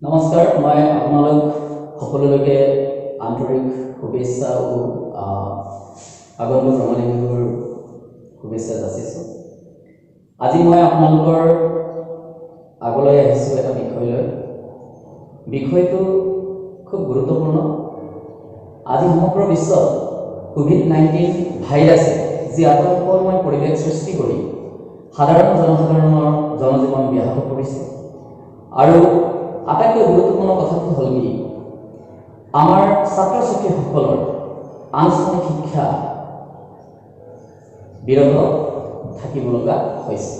নমস্কাৰ, মই আপোনালোক সকলোলৈকে আন্তৰিক শুভেচ্ছা আৰু আগন্তুক ৰঙালী বিহুৰ শুভেচ্ছা যাচিছোঁ। আজি মই আপোনালোকৰ আগলৈ আহিছোঁ এটা বিষয় লৈ। বিষয়টো খুব গুৰুত্বপূৰ্ণ। আজি সমগ্ৰ বিশ্বত কোভিড-19 ভাইৰাছে যি আতংকময় পৰিৱেশ সৃষ্টি কৰি সাধাৰণ জনসাধাৰণৰ জনজীৱন ব্যাহত কৰিছে আৰু আটাইতকৈ গুৰুত্বপূৰ্ণ কথাটো হ'ল কি, আমাৰ ছাত্ৰ ছাত্ৰীসকলৰ আনুষ্ঠানিক শিক্ষা বিৰত থাকিব লগা হৈছে।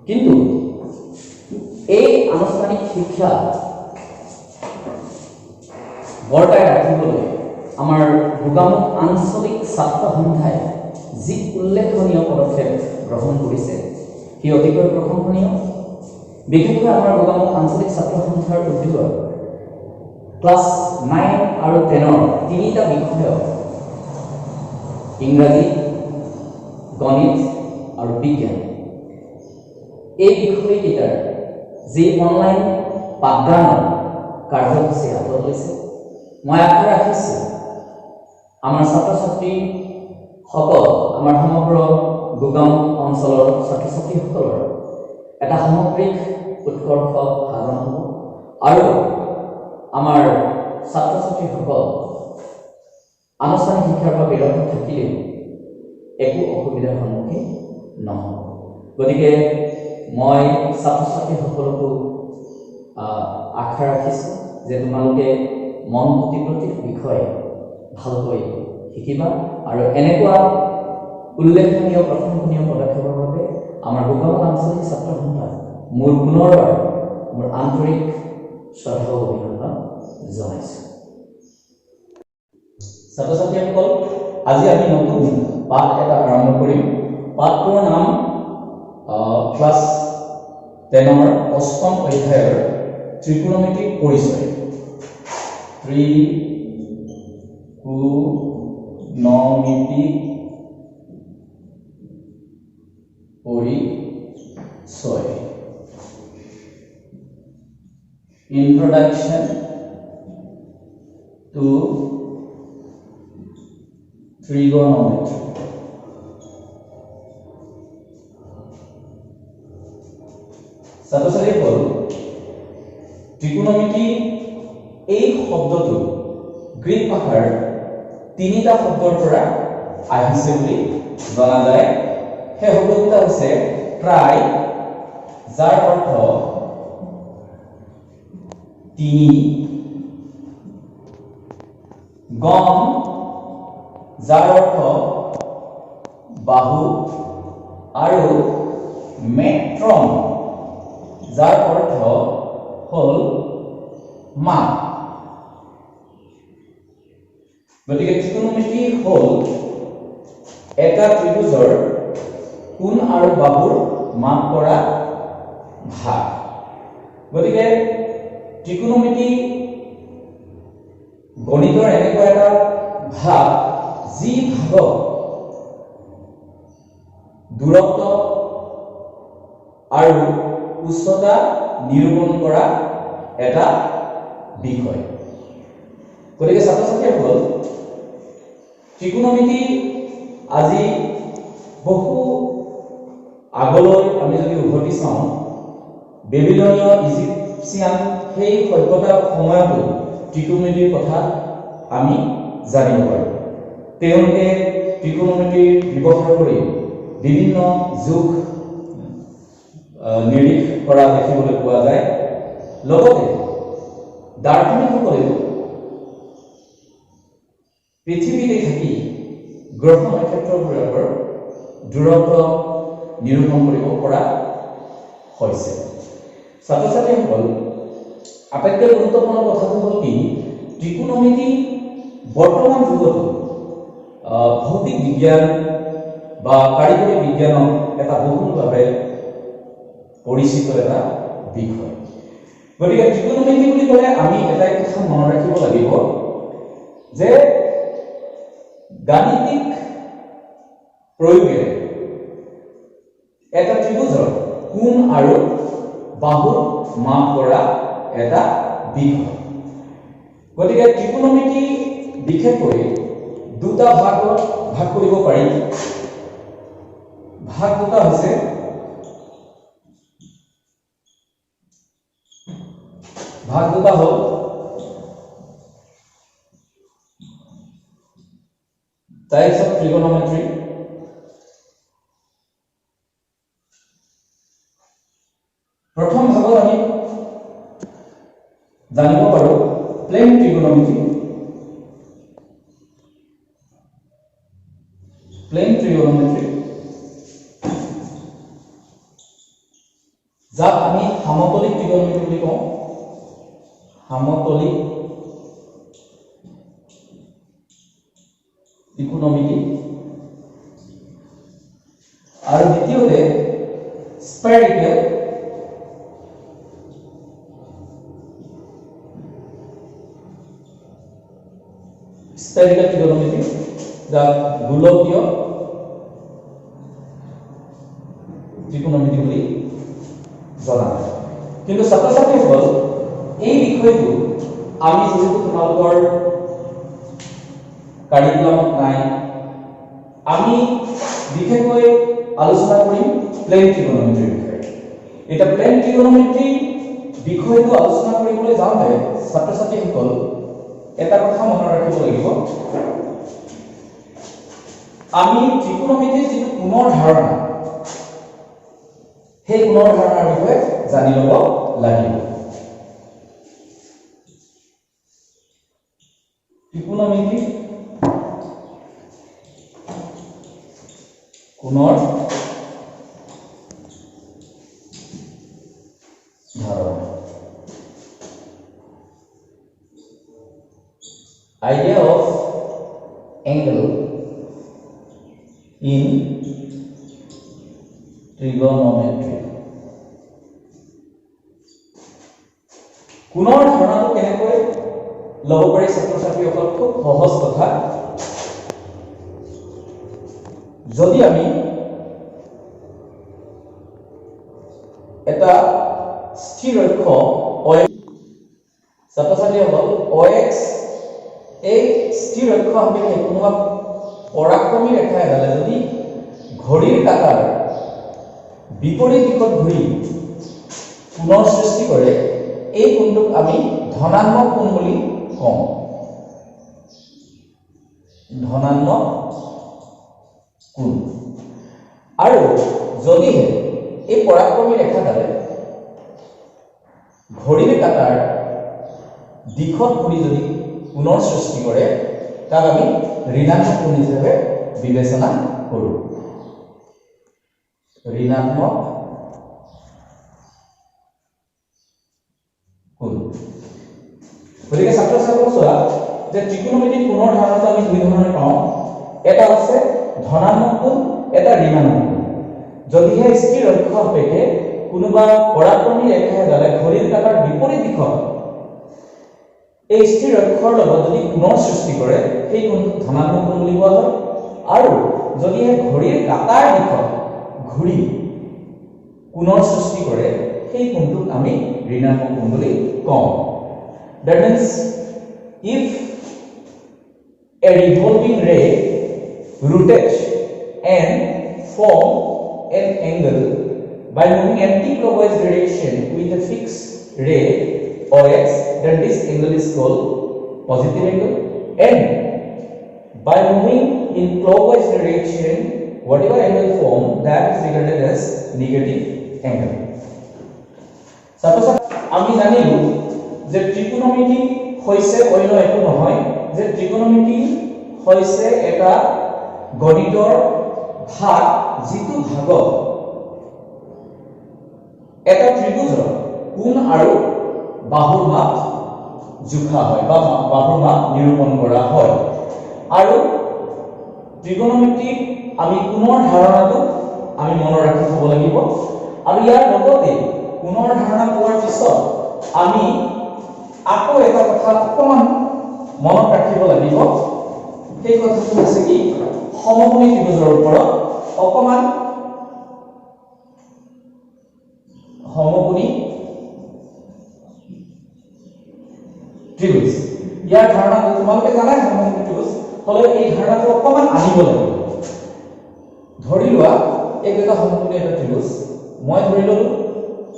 কিন্তু এই আনুষ্ঠানিক শিক্ষা বৰ্তাই ৰাখিবলৈ আমাৰ গোগামুখ আঞ্চলিক ছাত্ৰ সন্থাই যি উল্লেখনীয় পদক্ষেপ গ্ৰহণ কৰিছে সি অতিকৈ প্ৰশংসনীয়। বিশেষকৈ আমাৰ গোগামুখ আঞ্চলিক ছাত্ৰ সন্থাৰ উদ্যোগত ক্লাছ 9 আৰু 10 তিনিটা বিষয়ত ইংৰাজী, গণিত আৰু বিজ্ঞান এই বিষয়কেইটাৰ যি অনলাইন পাঠদানৰ কাৰ্যসূচী হাতত লৈছে, মই আশা ৰাখিছোঁ আমাৰ ছাত্ৰ ছাত্ৰীসকল, আমাৰ সমগ্ৰ গোগামুখ অঞ্চলৰ ছাত্ৰ ছাত্ৰীসকলৰ এটা সামগ্ৰিক উৎকৰ্ষ সাধন হ'ব আৰু আমাৰ ছাত্ৰ ছাত্ৰীসকল আনুষ্ঠানিক শিক্ষাৰ পৰা বিৰত থাকিলেও একো অসুবিধাৰ সন্মুখীন নহ'ব। গতিকে মই ছাত্ৰ ছাত্ৰীসকলকো আশা ৰাখিছোঁ যে তোমালোকে মন পুতি প্ৰতিটো বিষয় ভালকৈ শিকিবা আৰু এনেকুৱা উল্লেখনীয় প্ৰশংসনীয় পদক্ষেপৰ বাবে আমাৰ গোগামুখ আঞ্চলিক ছাত্ৰ সন্থাক মোৰ পুনৰবাৰ মোৰ আন্তৰিক শ্ৰদ্ধা আৰু অভিনন্দন জনাইছোঁ। ছাত্ৰ ছাত্ৰীসকল, আজি আমি নতুন পাঠ এটা আৰম্ভ কৰিম। পাঠটোৰ নাম ক্লাছ 10 অষ্টম অধ্যায়ৰ ত্ৰিকোণমিতিক পৰিচয়। ত্ৰিকোণমিতিক পৰিচয়, Introduction to Trigonometry. ছাত্ৰ-ছাত্ৰীসকল, ত্ৰিকোণমিতি এই শব্দটো গ্ৰীক ভাষাৰ তিনিটা শব্দৰ পৰা আহিছে বুলি জনা যায়। সেই শব্দকেইটা হৈছে ট্ৰাই, যাৰ অৰ্থ তিনি, গম, যাৰ অৰ্থ বাহু, আৰু মেট্ৰন, যাৰ অৰ্থ হ'ল মাপ। গতিকে ত্ৰিকোণমিতি হ'ল এটা ত্ৰিভুজৰ কোণ আৰু বাহুৰ মাপ কৰা ভাগ। গতিকে ত্ৰিকোণমিতি গণিতৰ এনেকুৱা এটা ভাগ যি ভাগক দূৰত্ব আৰু উচ্চতা নিৰূপণ কৰা এটা বিষয়। গতিকে ছাত্ৰ ছাত্ৰীসকল, ত্ৰিকোণমিতি আজি বহু আগলৈ আমি যদি উভতি চাওঁ, বেবিলনীয় ইজিপচিয়ান সেই সভ্যতাৰ সময়তো ত্ৰিকোণমিতিৰ কথা আমি জানিব পাৰোঁ। তেওঁলোকে ত্ৰিকোণমিতি ব্যৱহাৰ কৰি বিভিন্ন যোগ নিৰীখ কৰা দেখিবলৈ পোৱা যায়। লগতে দাৰ্শনিকসকলেও পৃথিৱীতে থাকি গ্ৰহ নক্ষত্ৰবোৰৰ দূৰত্ব নিৰূপণ কৰিব পৰা হৈছে। ছাত্ৰ ছাত্ৰীসকল, আটাইতকৈ গুৰুত্বপূৰ্ণ কথাটো হ'ল কি, ত্ৰিকোণমিতি বৰ্তমান যুগতো ভৌতিক বিজ্ঞান বা কাৰিকৰী বিজ্ঞানৰ এটা বহুলভাৱে পৰিচিত এটা বিষয়। গতিকে ত্ৰিকোণমিতি বুলি ক'লে আমি এটাই কথা মনত ৰাখিব লাগিব যে গাণিতিক প্ৰয়োগেৰে এটা ত্ৰিভুজৰ কোণ আৰু বাহুৰ মাপ কৰা এটা দিশ গতিকে ত্ৰিকোণমিতি বিশেষকৈ দুটা ভাগত ভাগ কৰিব পাৰি ভাগ দুটা হৈছে ভাগ দুটা হ'ল types of trigonometry প্ৰথম ভাগত আমি জানিব পাৰো প্লেন trigonometry যাক আমি সমতলিক trigonometry বুলি কওঁ সমতলিক trigonometry আৰু দ্বিতীয়তে spherical trigonometry যাক গোলকীয় trigonometry বুলি জনা যায় কিন্তু ছাত্ৰ-ছাত্ৰীসকল এই বিষয়টো আমি যেহেতু তোমালোকৰ কাৰিকুলামত নাই আমি বিশেষকৈ আলোচনা কৰিম প্লেন trigonometry বিষয়ে এটা প্লেন trigonometry বিষয়টো আলোচনা কৰিবলৈ যাওঁতে ছাত্ৰ-ছাত্ৰীসকল এটা কথা মনত ৰাখিব লাগিব আমি trigonometry যিটো কোণৰ ধাৰণা সেই কোণৰ ধাৰণাৰ বিষয়ে জানি ল'ব লাগিব trigonometry কোণৰ ধাৰণা idea of angle in trigonometry কোণৰ ধাৰণাটো কেনেকৈ ল'ব পাৰি ছাত্ৰ-ছাত্ৰীসকল খুব সহজ কথা যদি আমি এটা স্থিৰ অক্ষ ছাত্ৰ-ছাত্ৰীসকল OX এই স্থিৰ অক্ষ সাপেক্ষে কোনোবা পৰাক্ৰমী ৰেখা এডালে যদি ঘড়ীৰ কাঁটাৰ বিপৰীত দিশত ঘূৰি কোণৰ সৃষ্টি কৰে এই কোণটোক আমি ধনাত্মক কোণ বুলি কওঁ ধনাত্মক কোণ আৰু যদিহে এই পৰাক্ৰমী ৰেখাডালে ঘড়ীৰ কাঁটাৰ দিশত ঘূৰি যদি কোণৰ সৃষ্টি কৰে তাক আমি ঋণাত্মক কোণ হিচাপে বিবেচনা কৰোঁ ঋণাত্মক কোণ গতিকে ছাত্ৰ-ছাত্ৰীসকল চোৱা যে ত্ৰিকোণমিতিক কোণৰ ধাৰণাটো আমি দুই ধৰণে পাওঁ এটা আছে ধনাত্মক কোণ এটা ঋণাত্মক কোণ যদিহে স্থিৰ অক্ষ সাপেক্ষে কোনোবা পৰাক্ৰমী ৰেখা এডালে ঘড়ীৰ কাঁটাৰ বিপৰীত দিশত এই স্থিৰ অক্ষৰ লগত যদি কোণৰ সৃষ্টি কৰে সেই কোণটোক ধনাত্মক কোণ বুলি কোৱা হয় আৰু যদিহে ঘড়ীৰ কাঁটাৰ দিশত ঘূৰি কোণৰ সৃষ্টি কৰে সেই কোণটোক আমি ঋণাত্মক কোণ বুলি কওঁ that means if a revolving ray rotates and form an angle by moving anti-clockwise direction with a fixed ray or x then this angle is called positive angle and by moving in clockwise direction whatever angle formed that is regarded as negative angle suppose আমি জানিলো যে ত্ৰিকোণমিতি হৈছে অন্য একো নহয় যে ত্ৰিকোণমিতি হৈছে এটা গণিতৰ ভাগ যিটো ভাগত এটা ত্ৰিভুজৰ কোণ আৰু বাহুৰ মাপ জোখা হয় বা বাহুৰ মাপ নিৰূপণ কৰা হয় আৰু ত্ৰিকোণমিতিক আমি কোণৰ ধাৰণাটো আমি মনত ৰাখি থব লাগিব আৰু ইয়াৰ লগতে কোণৰ ধাৰণা পোৱাৰ পিছত আমি আকৌ এটা কথা অকমান মনত ৰাখিব লাগিব সেই কথাটো হৈছে কি সমকোণী ত্ৰিভুজৰ ওপৰত অকমান সমকোণী ইয়াৰ ধাৰণাটো তোমালোকে জানাই সমকোণী ত্ৰিভুজ হলে এই ধাৰণাটো অকমান আনিব লাগিব ধৰি লোৱা এইটো এটা সমকোণী এটা ত্ৰিভুজ মই ধৰি ললো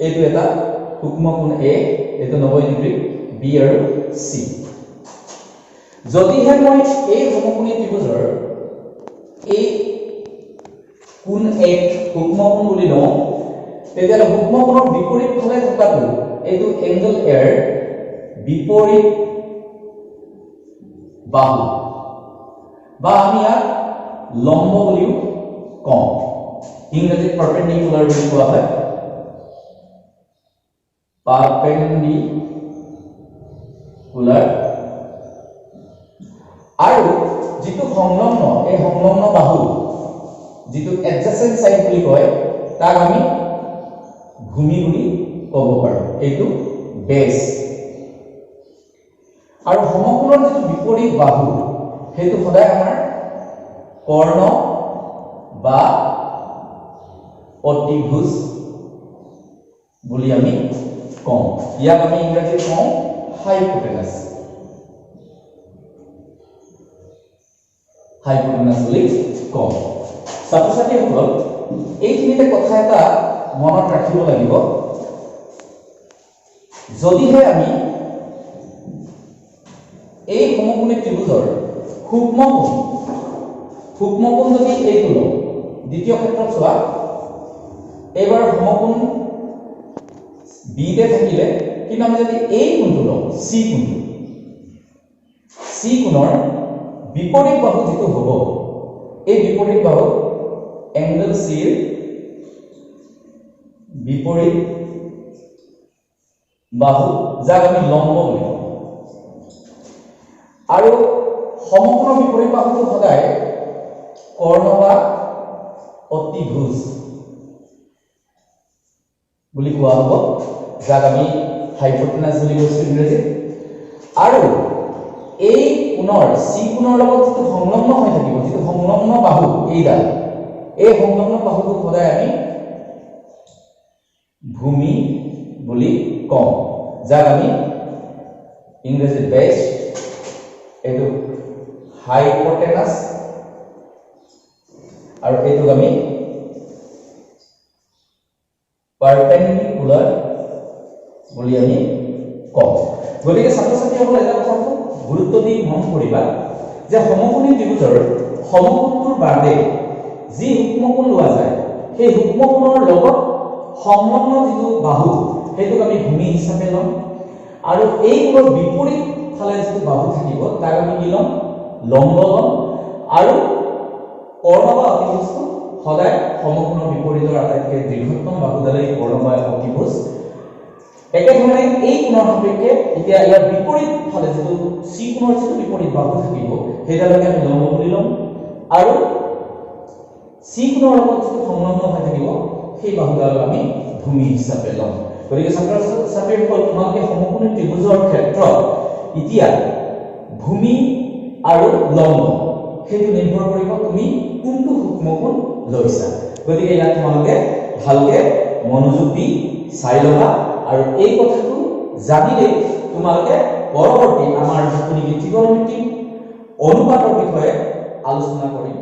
এইটো এটা সূক্ষ্মকোণ A এইটো 90 ডিগ্ৰী B আৰু C যদিহে মই এই সমকোণী ত্ৰিভুজৰ এই কোণ এক সূক্ষ্মকোণ বুলি লওঁ তেতিয়াহ'লে সূক্ষ্মকোণৰ বিপৰীত ফালে থকাটো এইটো এংগল এৰ বিপৰীত বাহু বা আমি ইয়াক লম্ব বুলিও কওঁ ইংৰাজীত পাৰপেন্ডিকুলাৰ বুলি কোৱা হয় পাৰপেন্ডিকুলাৰ আৰু যিটো সংলগ্ন এই সংলগ্ন বাহু যিটো এডজাসেন্ট সাইড বুলি কয় তাক আমি ভূমি বুলি ক'ব পাৰো এইটো বেস আৰু সমকোণৰ যিটো বিপৰীত বাহু সেইটো সদায় আমাৰ কৰ্ণ বা অতিভুজ বুলি আমি কওঁ ইয়াক আমি ইংৰাজীত কওঁ হাইপোটেনাস বুলি কওঁ ছাত্ৰ-ছাত্ৰীসকল এইখিনিতে কথা এটা মনত ৰাখিব লাগিব যদিহে আমি এই সমকোণী ত্ৰিভুজৰ সূক্ষ্মকোণ যদি এইটো লওঁ দ্বিতীয় ক্ষেত্ৰত চোৱা এবাৰ সমকোণ B তে থাকিলে কিন্তু আমি যদি এই কোণটো লওঁ C কোণৰ বিপৰীত বাহু যেটো হ'ব এই বিপৰীত বাহু এংগল C ৰ বিপৰীত বাহু যাক আমি লম্ব বুলি কওঁ আৰু সমকোণৰ বিপৰীত বাহুটো সদায় কৰ্ণ বা অতিভুজ বুলি কোৱা হ'ব যাক আমি হাইপোটেনাস বুলি কৈছো ইংৰাজীত আৰু এই কোণৰ C কোণৰ লগত যেটো সংলগ্ন হৈ থাকিব যেটো সংলগ্ন বাহু এইডাল এই সংলগ্ন বাহুটো সদায় আমি ভূমি বুলি কওঁ যাক আমি ইংৰাজীত বেস এইটো হাইপোটেনাস আৰু এইটো আমি পাৰপেন্ডিকুলাৰ বুলি আমি কওঁ গতিকে ছাত্ৰ-ছাত্ৰীসকলে এটা কথা গুৰুত্ব দি মন কৰিবা যে সমকোণী ত্ৰিভুজৰ সমকোণটোৰ বাদে যি সূক্ষ্মকোণ লোৱা যায় সেই সূক্ষ্মকোণৰ লগত সংলগ্ন যিটো বাহু সেইটোক আমি ভূমি হিচাপে লম আৰু এই কোণৰ বিপৰীত ফালে যিটো বাহু থাকিব তাক আমি কি লম লম্ব লম আৰু কৰ্ণ বা অতিভুজটো সদায় সমকোণৰ বিপৰীতৰ আটাইতকৈ দীৰ্ঘতম বাহুডালেই কৰ্ণ বা অতিভুজ একেধৰণে এই কোণৰ সাপেক্ষে এতিয়া ইয়াৰ বিপৰীত ফালে যেটো C কোণৰ যেটো বিপৰীত বাহু থাকিব সেইডালকে আমি লম্ব বুলি লম আৰু C কোণৰ লগত যেটো সংলগ্ন হৈ থাকিব সেই বাহুডালক আমি ভূমি হিচাপে লম গতিকে ছাত্ৰ-ছাত্ৰীসকল তোমালোকে সমকোণী ত্ৰিভুজৰ ক্ষেত্ৰত এতিয়া ভূমি আৰু লম্ব সেইটো নিৰ্ভৰ কৰিব তুমি কোনটো সূক্ষ্মকোণ লৈছা গতিকে ইয়াত তোমালোকে ভালকে মনোযোগ দি চাই লবা আৰু এই কথাটো জানিলে তোমালোকে পৰৱৰ্তী আমাৰ যিখিনি ত্ৰিকোণমিতিক অনুপাতৰ বিষয়ে আলোচনা কৰিম